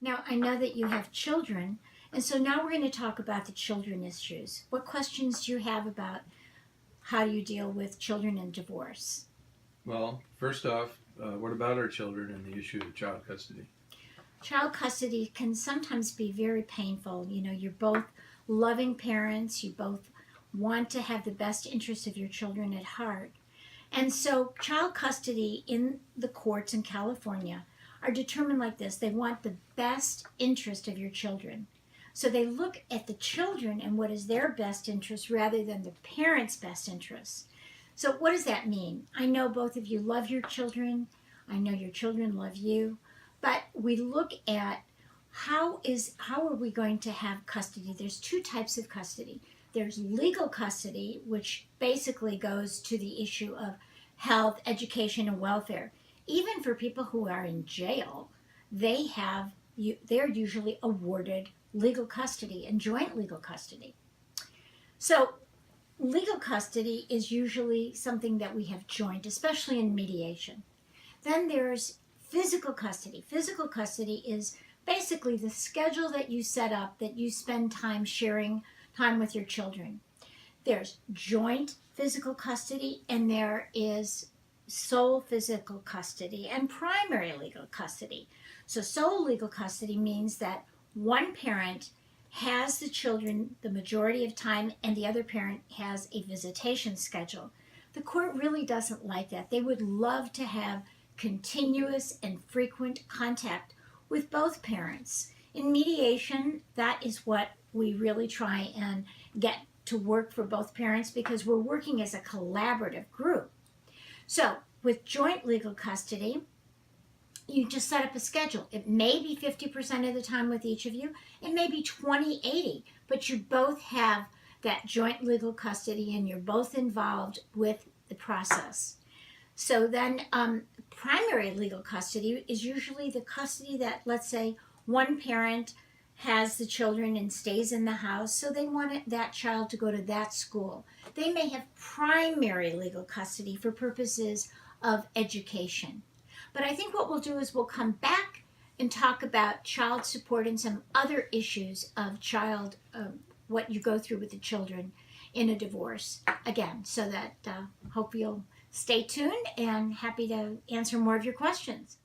Now, I know that you have children, and so now we're going to talk about the children issues. What questions do you have about how you deal with children in divorce? Well, first off, what about our children and the issue of child custody? Child custody can sometimes be very painful. You know, you're both loving parents, you both want to have the best interests of your children at heart. And so, child custody in the courts in California are determined like this: they want the best interest of your children. So, they look at the children and what is their best interest rather than the parents' best interest. So, what does that mean? I know both of you love your children, I know your children love you, but we look at how are we going to have custody. There's two types of custody. There's legal custody, which basically goes to the issue of health, education, and welfare. Even for people who are in jail, they're usually awarded legal custody and joint legal custody. So legal custody is usually something that we have joint, especially in mediation. Then there's physical custody. Physical custody is basically the schedule that you set up, that you spend time sharing time with your children. There's joint physical custody, and there is sole physical custody and primary legal custody. So sole legal custody means that one parent has the children the majority of time and the other parent has a visitation schedule. The court really doesn't like that. They would love to have continuous and frequent contact with both parents. In mediation, that is what we really try and get to work for both parents, because we're working as a collaborative group. So with joint legal custody, you just set up a schedule. It may be 50% of the time with each of you. It may be 20-80, but you both have that joint legal custody and you're both involved with the process. So then primary legal custody is usually the custody that, let's say, one parent has the children and stays in the house, so they want that child to go to that school. They may have primary legal custody for purposes of education. But I think what we'll do is we'll come back and talk about child support and some other issues of what you go through with the children in a divorce again, so that hope you'll stay tuned and happy to answer more of your questions.